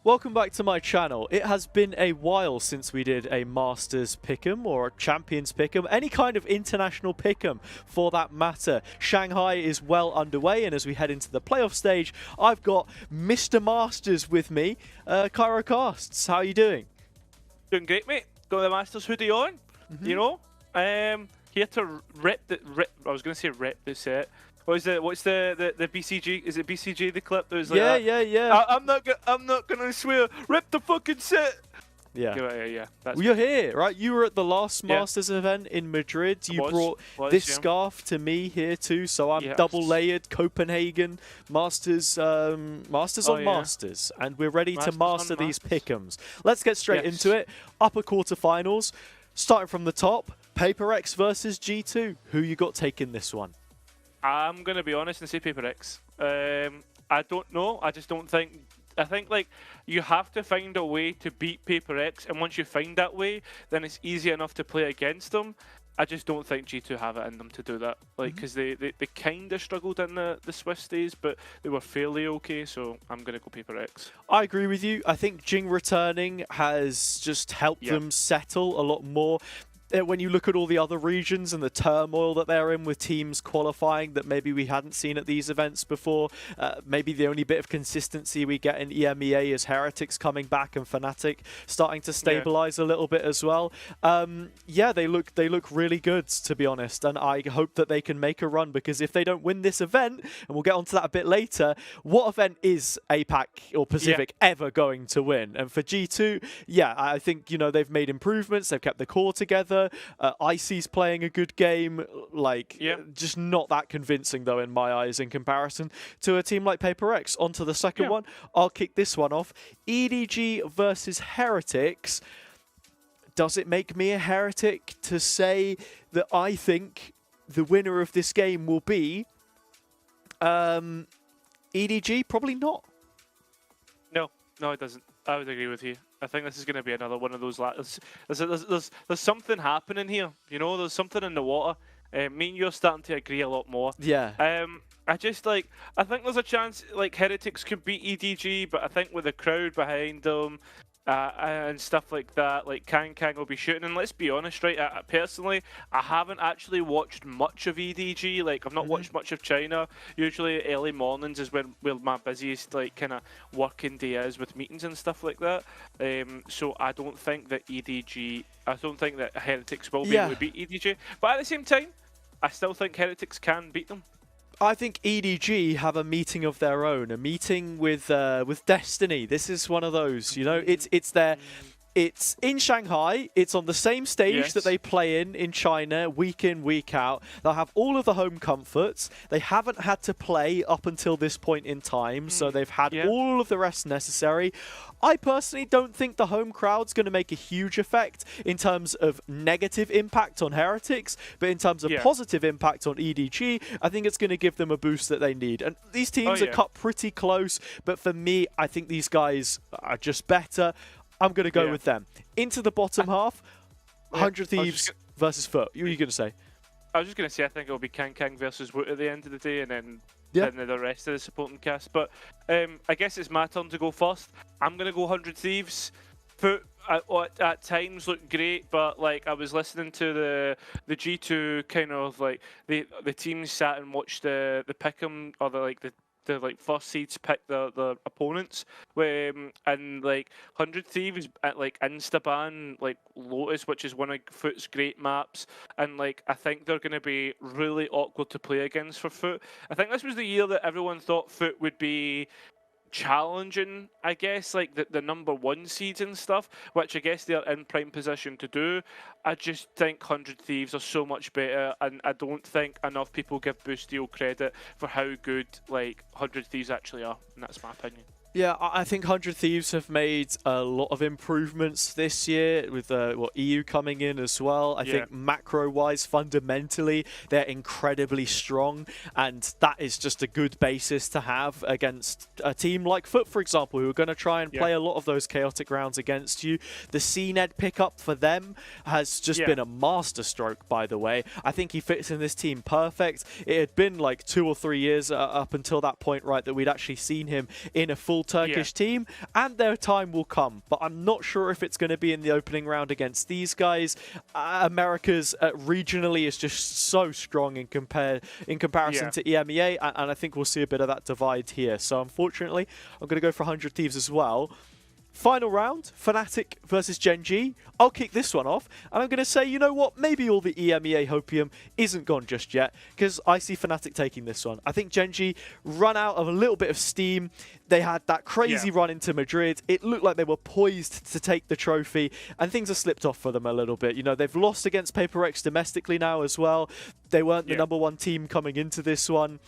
Welcome back to my channel. It has been a while since we did a Masters Pick'em or a Champions Pick'em, any kind of international Pick'em for that matter. Shanghai is well underway, and as we head into the playoff stage, I've got Mr. Masters with me, Cairo Casts. How are you doing? Doing great, mate. Got the Masters hoodie on, you know. Here to rep. I was going to say rep the set. What's the BCG? Is it BCG the clip? That was like yeah. I'm not gonna swear. Rip the fucking set. Yeah. That's well, you're here, right? You were at the last Masters event in Madrid. You brought this scarf to me here too, so I'm double layered. Copenhagen Masters, Masters on Masters, and we're ready to master these pick'ems. Let's get straight into it. Upper quarterfinals, starting from the top. Paper X versus G2. Who you got taking this one? I'm gonna be honest and say Paper X. I don't know. I just don't think. I think like you have to find a way to beat Paper X, and once you find that way, then it's easy enough to play against them. I just don't think G2 have it in them to do that. Like, because they kind of struggled in the Swiss days, but they were fairly okay. So I'm gonna go Paper X. I agree with you. I think Jing returning has just helped them settle a lot more. When you look at all the other regions and the turmoil that they're in with teams qualifying that maybe we hadn't seen at these events before, maybe the only bit of consistency we get in EMEA is Heretics coming back and Fnatic starting to stabilize a little bit as well. Yeah, they look really good, to be honest, and I hope that they can make a run, because if they don't win this event, and we'll get onto that a bit later, what event is APAC or Pacific ever going to win? And for G2, yeah, I think, you know, they've made improvements, they've kept the core together. Icy's playing a good game, like just not that convincing though in my eyes in comparison to a team like Paper X. On to the second one. I'll kick this one off. EDG versus Heretics. Does it make me a heretic to say that I think the winner of this game will be EDG? Probably not. No, it doesn't. I would agree with you. I think this is going to be another one of those. There's something happening here. You know, there's something in the water. Me and you're starting to agree a lot more. Yeah. I just I think there's a chance like Heretics could beat EDG, but I think with the crowd behind them and stuff like that, like Kang will be shooting. And let's be honest, right? Personally, I haven't actually watched much of EDG. Like I've not watched much of China. Usually early mornings is when my busiest like kind of working day is with meetings and stuff like that. So I don't think that Heretics will be able to beat EDG. But at the same time, I still think Heretics can beat them. I think EDG have a meeting of their own, a meeting with Destiny. This is one of those, you know, it's in Shanghai. It's on the same stage that they play in China, week in, week out. They'll have all of the home comforts. They haven't had to play up until this point in time, so they've had all of the rest necessary. I personally don't think the home crowd's going to make a huge effect in terms of negative impact on Heretics, but in terms of positive impact on EDG, I think it's going to give them a boost that they need. And these teams are cut pretty close, but for me, I think these guys are just better. I'm going to go with them. Into the bottom half, 100 Thieves versus Foot. What were you going to say? I was just going to say I think it'll be Kang versus Woot at the end of the day, and then the rest of the supporting cast. But I guess it's my turn to go first. I'm going to go 100 Thieves. Foot at times look great, but like I was listening to the G2 kind of like the teams sat and watched the pick'em or the first seeds pick the opponents, and like 100 Thieves at like Instaban like Lotus, which is one of Foot's great maps, and like I think they're going to be really awkward to play against for Foot. I think this was the year that everyone thought Foot would be challenging, I guess, like the #1 seeds and stuff, which I guess they're in prime position to do. I just think 100 Thieves are so much better, and I don't think enough people give Boosteel credit for how good like 100 Thieves actually are, and that's my opinion. Yeah, I think 100 Thieves have made a lot of improvements this year with EU coming in as well. I think macro-wise, fundamentally, they're incredibly strong, and that is just a good basis to have against a team like Foot, for example, who are going to try and play a lot of those chaotic rounds against you. The CNED pickup for them has just been a masterstroke, by the way. I think he fits in this team perfect. It had been like 2 or 3 years up until that point, right, that we'd actually seen him in a full full Turkish team, and their time will come. But I'm not sure if it's going to be in the opening round against these guys. America's regionally is just so strong in comparison to EMEA, and I think we'll see a bit of that divide here. So unfortunately, I'm going to go for 100 Thieves as well. Final round, Fnatic versus Gen G. I'll kick this one off, and I'm going to say, you know what, maybe all the EMEA hopium isn't gone just yet, because I see Fnatic taking this one. I think Gen G run out of a little bit of steam. They had that crazy run into Madrid. It looked like they were poised to take the trophy, and things have slipped off for them a little bit. You know, they've lost against Paper X domestically now as well. They weren't the #1 team coming into this one.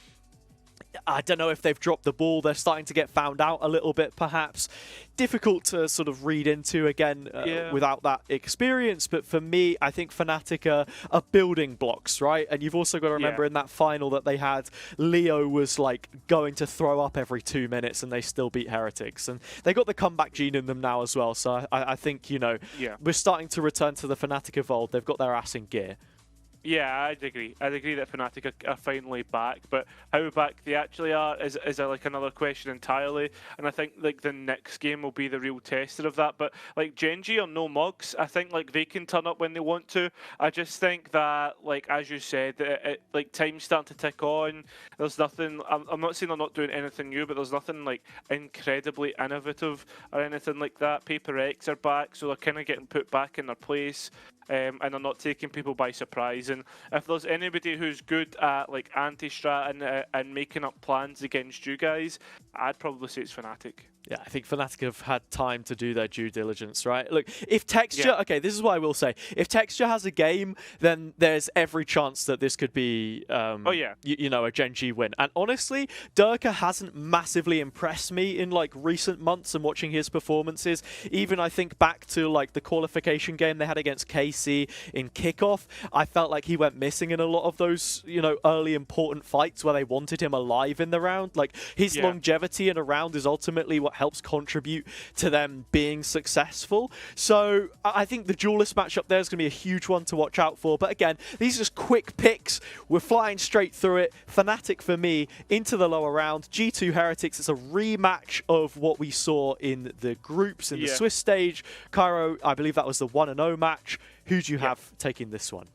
I don't know if they've dropped the ball. They're starting to get found out a little bit, perhaps. Difficult to sort of read into, again, without that experience. But for me, I think Fnatic are building blocks, right? And you've also got to remember in that final that they had, Leo was like going to throw up every 2 minutes, and they still beat Heretics. And they got the comeback gene in them now as well. So I think, you know, we're starting to return to the Fnatic of old. They've got their ass in gear. Yeah, I'd agree. I'd agree that Fnatic are finally back, but how back they actually are is like another question entirely. And I think like the next game will be the real tester of that. But like Gen G or no mugs, I think like they can turn up when they want to. I just think that, like as you said, like time's starting to tick on. There's nothing. I'm not saying they're not doing anything new, but there's nothing like incredibly innovative or anything like that. Paper X are back, so they're kind of getting put back in their place. And they're not taking people by surprise. And if there's anybody who's good at like anti-strat and making up plans against you guys, I'd probably say it's Fnatic. Yeah, I think Fnatic have had time to do their due diligence, right? Look, if Texture... Okay, this is what I will say. If Texture has a game, then there's every chance that this could be, you know, a Gen G win. And honestly, Durka hasn't massively impressed me in, like, recent months and watching his performances. Even, I think, back to, like, the qualification game they had against KC in kickoff, I felt like he went missing in a lot of those, you know, early important fights where they wanted him alive in the round. Like, his longevity in a round is ultimately what helps contribute to them being successful. So I think the duelist matchup there is going to be a huge one to watch out for. But again, these are just quick picks. We're flying straight through it. Fnatic for me into the lower round. G2 Heretics, it's a rematch of what we saw in the groups in the Swiss stage. Cairo, I believe that was the 1-0 match. Who do you have taking this one?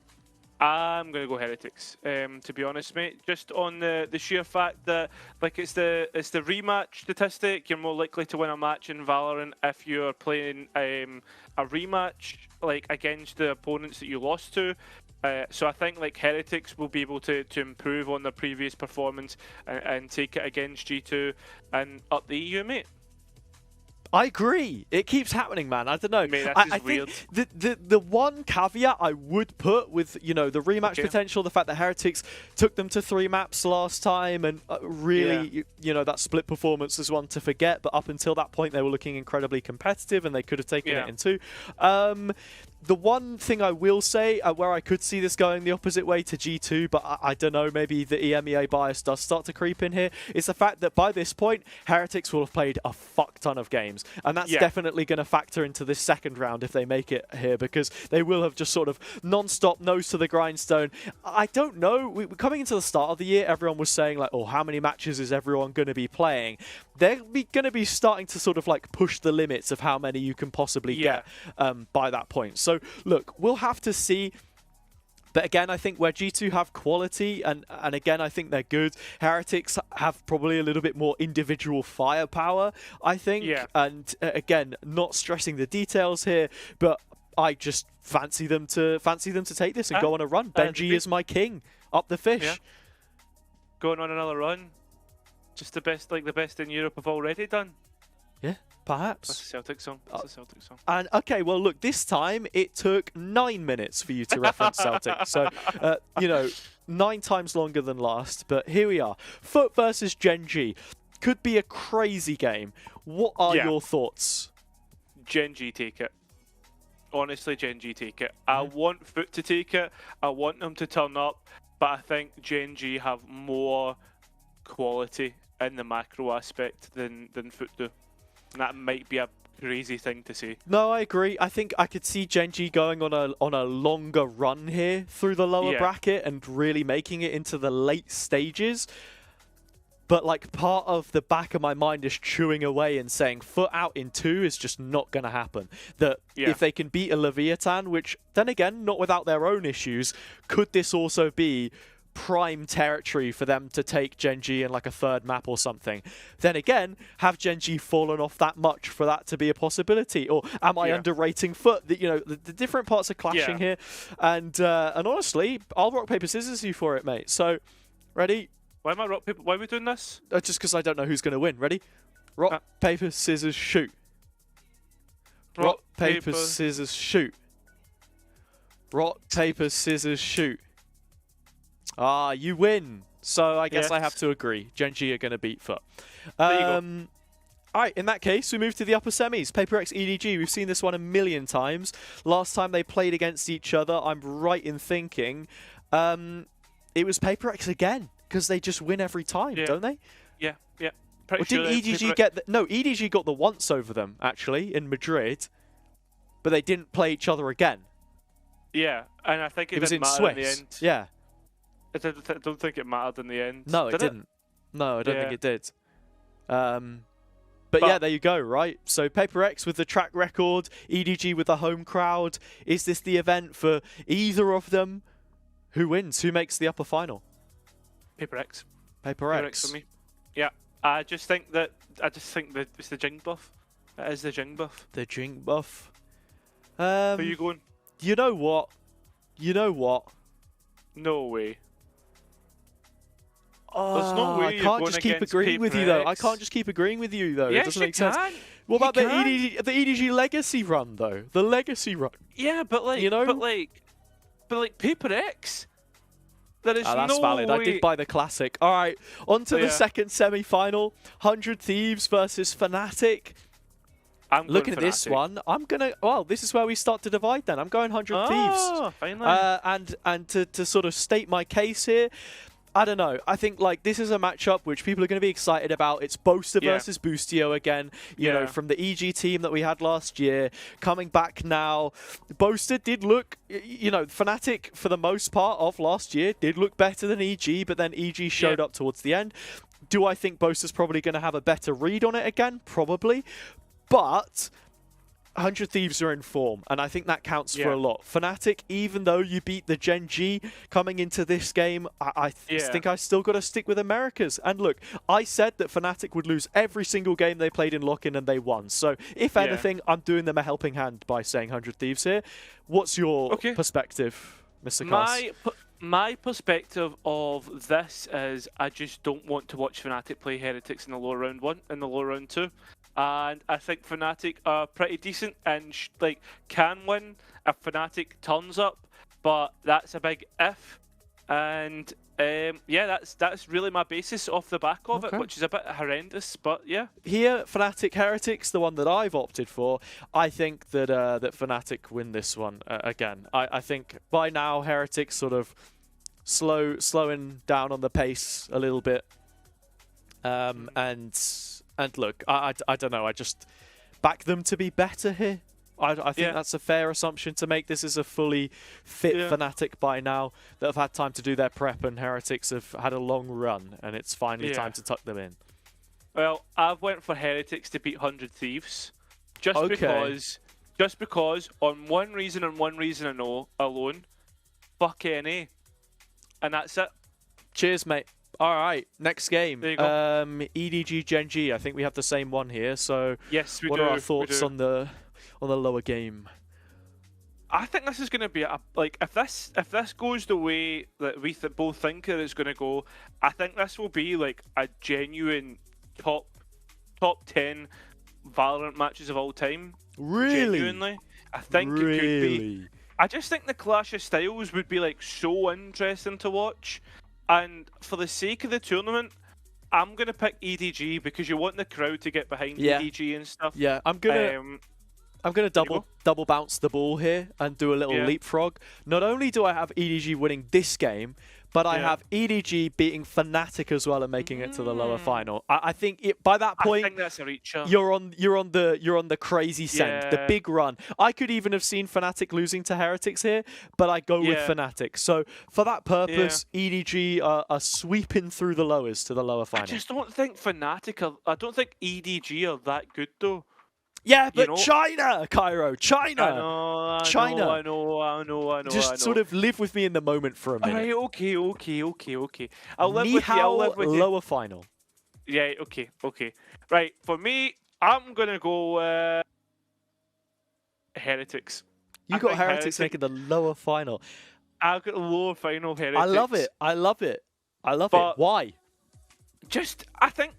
I'm going to go Heretics, to be honest, mate. Just on the sheer fact that, like, it's the rematch statistic. You're more likely to win a match in Valorant if you're playing a rematch, like, against the opponents that you lost to. So I think, like, Heretics will be able to improve on their previous performance and take it against G2 and up the EU, mate. I agree. It keeps happening, man. I don't know. Mate, that's I weird. think the one caveat I would put with, you know, the rematch potential, the fact that Heretics took them to 3 maps last time, and really, you know, that split performance is one to forget. But up until that point, they were looking incredibly competitive, and they could have taken it in 2. The one thing I will say, where I could see this going the opposite way to G2, but I don't know, maybe the EMEA bias does start to creep in here, is the fact that by this point, Heretics will have played a fuck ton of games. And that's definitely going to factor into this second round if they make it here, because they will have just sort of non-stop nose to the grindstone. I don't know. Coming into the start of the year, everyone was saying, like, oh, how many matches is everyone going to be playing? They're going to be starting to sort of, like, push the limits of how many you can possibly get by that point. So, look, we'll have to see. But again, I think where G2 have quality, and again, I think they're good, Heretics have probably a little bit more individual firepower, I think. And again, not stressing the details here, but I just fancy them to take this and go on a run. Benji is my king. Up the fish. Going on another run. Just the best, like the best in Europe have already done. Yeah. Perhaps. That's a Celtic song. That's a Celtic song. And okay, well, look, this time it took 9 minutes for you to reference Celtic. So, you know, 9 times longer than last. But here we are. Foot versus Gen G. Could be a crazy game. What are your thoughts? Gen G take it. Honestly, Gen G take it. I want Foot to take it. I want them to turn up. But I think Gen G have more quality in the macro aspect than Foot do. And that might be a crazy thing to say. No, I agree. I think I could see Gen G going on a longer run here through the lower bracket and really making it into the late stages. but like part of the back of my mind is chewing away and saying foot out in 2 is just not going to happen. That if they can beat a Leviathan, which then again, not without their own issues, could this also be prime territory for them to take Gen.G in like a 3rd map or something? Then again, have Gen.G fallen off that much for that to be a possibility? Or am I underrating foot? You know, the different parts are clashing here. And honestly, I'll rock, paper, scissors you for it, mate. So, ready? Why am I rock, paper? Why are we doing this? Just because I don't know who's going to win. Ready? Rock, paper, scissors, shoot. Rock, paper, scissors, shoot. Rock, paper, scissors, shoot. Ah, you win. So I guess I have to agree. Gen.G are going to beat foot. There you go. Alright, in that case, we move to the upper semis. Paper X EDG, we've seen this one a million times. Last time they played against each other, I'm right in thinking, it was Paper X again. Because they just win every time, don't they? Yeah. Pretty sure didn't EDG get the... No, EDG got the once over them, actually, in Madrid. But they didn't play each other again. Yeah, and I think it was didn't in matter Swiss. in the end. Yeah. I don't think it mattered in the end. No, it didn't. No, I don't think it did. But yeah, there you go, right? So Paper X with the track record, EDG with the home crowd. Is this the event for either of them? Who wins? Who makes the upper final? Paper X. Paper X. Paper X for me. Yeah, I just think that it's the Jing buff. It is the Jing buff. The Jing buff. Who are you going? You know what? No way. There's no way I can't just keep agreeing with you though. I can't just keep agreing with you though. Yes, it doesn't make sense. What about the EDG Legacy run though? The Legacy run. Yeah, but like, you know? but like Paper X. There is that's valid. way. I did buy the classic. All right, on to the second semi-final. 100 Thieves versus Fnatic. I'm looking at Fnatic. This one. I'm gonna. Well, this is where we start to divide. Then I'm going 100 Thieves. Finally. And to sort of state my case here. I don't know. I think like this is a matchup which people are going to be excited about. It's Boaster versus Boostio again. You know, from the EG team that we had last year, coming back now. Boaster did look, you know, Fnatic for the most part of last year did look better than EG, but then EG showed up towards the end. Do I think Boaster's probably going to have a better read on it again? Probably, but 100 Thieves are in form, and I think that counts for a lot. Fnatic, even though you beat the Gen.G coming into this game, I think I still got to stick with Americas. And look, I said that Fnatic would lose every single game they played in lock-in, and they won. So, if anything, I'm doing them a helping hand by saying 100 Thieves here. What's your perspective, Mr. Cass? My perspective of this is I just don't want to watch Fnatic play Heretics in the lower round 1 and the lower round 2. And I think Fnatic are pretty decent and like can win if Fnatic turns up, but that's a big if. And yeah, that's really my basis off the back of it, which is a bit horrendous, but yeah. Here, Fnatic Heretics, the one that I've opted for, I think that that Fnatic win this one again. I think by now Heretics sort of slowing down on the pace a little bit, and look, I don't know. I just back them to be better here. I think that's a fair assumption to make. This is a fully fit Fnatic by now that have had time to do their prep, and Heretics have had a long run, and it's finally time to tuck them in. Well, I've went for Heretics to beat 100 Thieves, just because on one reason and one reason alone, fuck NA, and that's it. Cheers, mate. All right, next game. There you go. EDG Gen.G. I think we have the same one here. So, yes, we what do. are our thoughts on the lower game? I think this is going to be if this goes the way that we both think it's going to go, I think this will be like a genuine top 10 Valorant matches of all time. Really? Genuinely, I think it could be. I just think the clash of styles would be like so interesting to watch. And for the sake of the tournament, I'm going to pick EDG because you want the crowd to get behind EDG and stuff. Yeah, I'm gonna double bounce the ball here and do a little leapfrog. Not only do I have EDG winning this game, but I have EDG beating Fnatic as well and making it to the lower final. I think by that point, I think that's a reacher. You're on the crazy send, the big run. I could even have seen Fnatic losing to Heretics here, but I go with Fnatic. So for that purpose, EDG are sweeping through the lowers to the lower final. I just don't think Fnatic I don't think EDG are that good though. Yeah, but China, Cairo, China. I know. Just sort of live with me in the moment for a minute. Alright, okay. I'll live with you. Lower final. Yeah, okay. Right, for me, I'm gonna go Heretics. You got Heretics making the lower final. I've got the lower final Heretics. I love it. Why? I think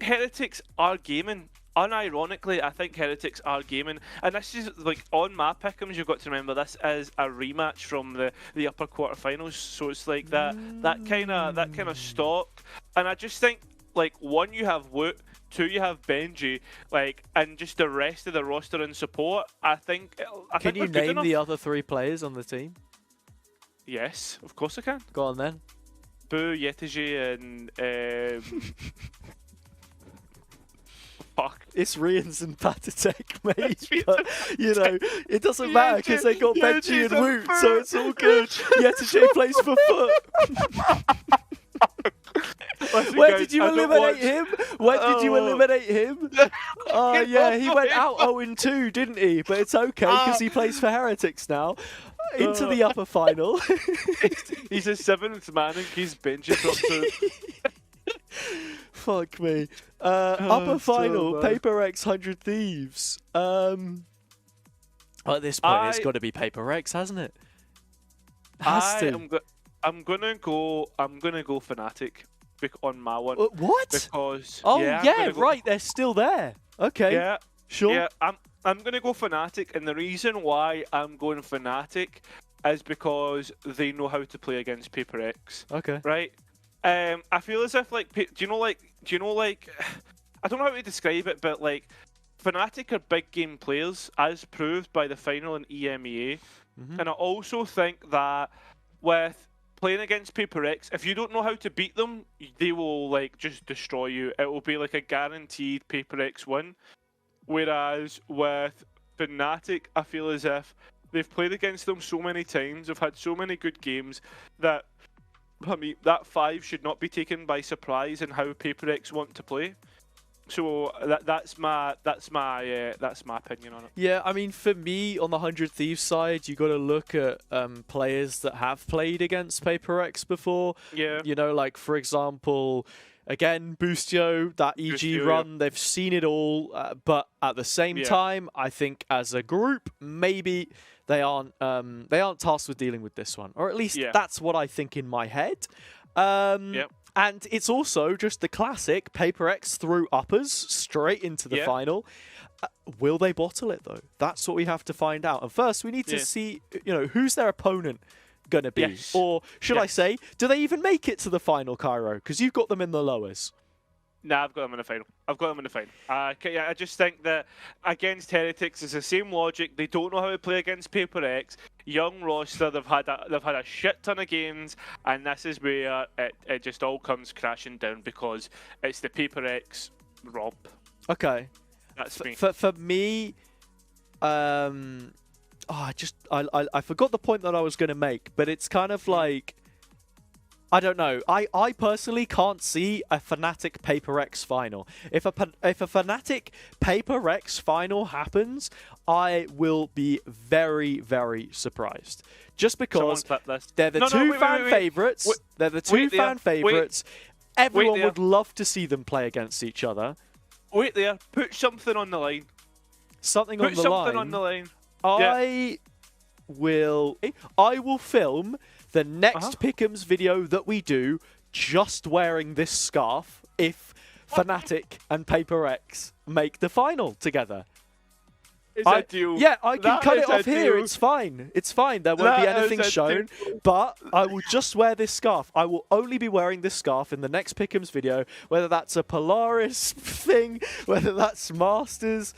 Heretics are gaming. Unironically, I think Heretics are gaming, and this is like on my pick'ems. You've got to remember this is a rematch from the upper quarterfinals, so it's like that kind of stock. And I just think like one, you have Woot, two, you have Benji, like, and just the rest of the roster and support. I think. Can you name the other 3 players on the team? Yes, of course I can. Go on then. Boo, Yetiji, and fuck. It's Rians and Patatek, mate. But, you know, it doesn't matter because they got Benji and Woot, so it's all good. Yetiji plays for Foot. Where did you eliminate him? Oh, yeah, he went out 0-2, didn't he? But it's okay because he plays for Heretics now. Into the upper final. He's a 7th man and he's Benji dropped. Fuck me. Upper final, Paper X 100 Thieves. At this point, it's got to be Paper X, hasn't it? I'm gonna go Fnatic on my one. What? Because right, they're still there. Okay. Yeah. Sure. Yeah, I'm gonna go Fnatic, and the reason why I'm going Fnatic is because they know how to play against Paper X. Okay. Right. I feel as if like, do you know like I don't know how to describe it, but like Fnatic are big game players, as proved by the final in EMEA. And I also think that with playing against Paper X, if you don't know how to beat them, they will like just destroy you. It will be like a guaranteed Paper X win. Whereas with Fnatic, I feel as if they've played against them so many times, they've had so many good games that, I mean, that 5 should not be taken by surprise in how Paper X want to play. So that's my opinion on it. Yeah, I mean, for me, on the 100 Thieves side, you got to look at players that have played against Paper X before. Yeah. You know, like, for example, again, Boostio, that EG run, they've seen it all. But at the same time, I think as a group, maybe they aren't tasked with dealing with this one. Or at least that's what I think in my head. And it's also just the classic Paper X through uppers straight into the final. Will they bottle it, though? That's what we have to find out. And first, we need to see, you know, who's their opponent going to be? Yes. Or should I say, do they even make it to the final, Cairo? Because you've got them in the lowers. Nah, I've got them in the final. I just think that against Heretics, it's the same logic. They don't know how to play against Paper X. Young roster, they've had a shit ton of games, and this is where it just all comes crashing down because it's the Paper X romp. Okay. That's me. For me, I forgot the point that I was going to make, but it's kind of like, I don't know. I personally can't see a Fnatic Paper X final. If a Fnatic Paper X final happens, I will be very, very surprised. Just because they're the two fan favorites. They're the two fan favorites. Everyone would love to see them play against each other. Wait there. Put something on the line. Something on the line. Put something on the line. I will film the next Pick'ems video that we do just wearing this scarf if Fnatic and Paper X make the final together. Is that deal? Yeah, I can cut it off here. It's fine. It's fine. There won't be anything shown. But I will just wear this scarf. I will only be wearing this scarf in the next Pick'ems video, whether that's a Polaris thing, whether that's Masters,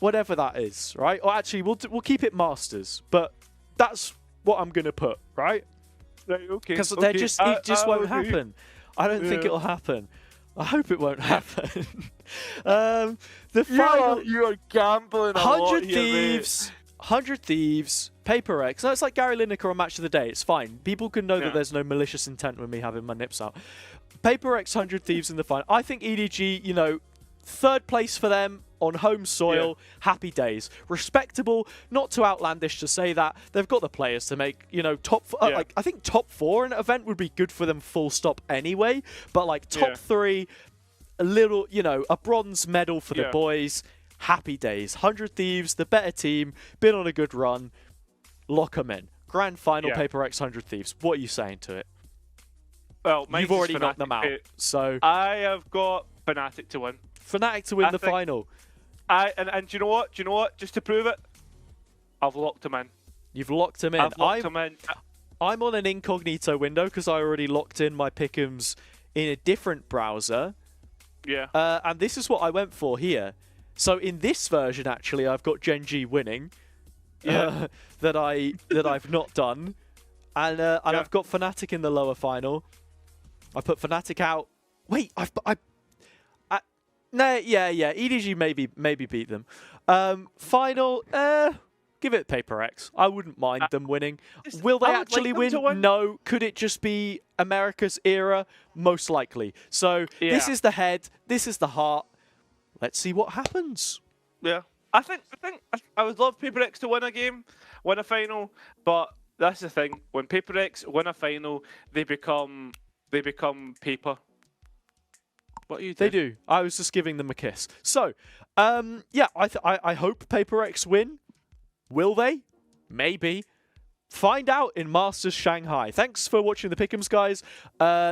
whatever that is, right? Or actually, we'll keep it Masters, but that's what I'm going to put, right? Right, okay. Because okay. it just won't okay. happen. I don't think it'll happen. I hope it won't happen. The final, you are gambling a lot 100 here, Thieves, 100 Thieves, Paper X. No, it's like Gary Lineker on Match of the Day. It's fine. People can know that there's no malicious intent with me having my nips out. Paper X, 100 Thieves in the final. I think EDG, you know, third place for them on home soil. Happy days. Respectable. Not too outlandish to say that. They've got the players to make, you know, like I think top 4 in an event would be good for them full stop anyway. But like top 3, a little, you know, a bronze medal for the boys. Happy days. 100 Thieves, the better team, been on a good run. Lock them in. Grand final, Paper X, 100 Thieves. What are you saying to it? Well, you've already knocked them out. So I have got Fnatic to win. Fnatic to win the final. And do you know what? Do you know what? Just to prove it, I've locked him in. You've locked him in. I've locked him in. I'm on an incognito window because I already locked in my pick'ems in a different browser. Yeah. And this is what I went for here. So in this version, actually, I've got Gen G winning. That I've not done, and I've got Fnatic in the lower final. I put Fnatic out. Wait, EDG maybe beat them. Final, give it Paper X. I wouldn't mind them winning. Will they actually win? No. Could it just be America's era? Most likely. So this is the head. This is the heart. Let's see what happens. Yeah. I think I would love Paper X to win a game, win a final, but that's the thing. When Paper X win a final, they become paper. What are you doing? They do. I was just giving them a kiss. So, yeah, I hope Paper X win. Will they? Maybe. Find out in Masters Shanghai. Thanks for watching the Pick'ems, guys.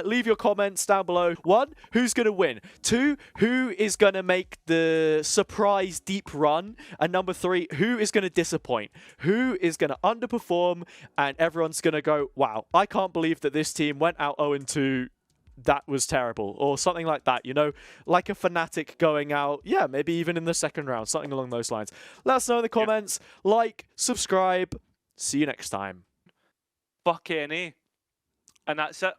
Leave your comments down below. 1, who's going to win? 2, who is going to make the surprise deep run? And number 3, who is going to disappoint? Who is going to underperform? And everyone's going to go, wow, I can't believe that this team went out 0-2. That was terrible. Or something like that, you know? Like a Fnatic going out, yeah, maybe even in the second round. Something along those lines. Let us know in the comments. Like, subscribe. See you next time. Fucking A. And that's it.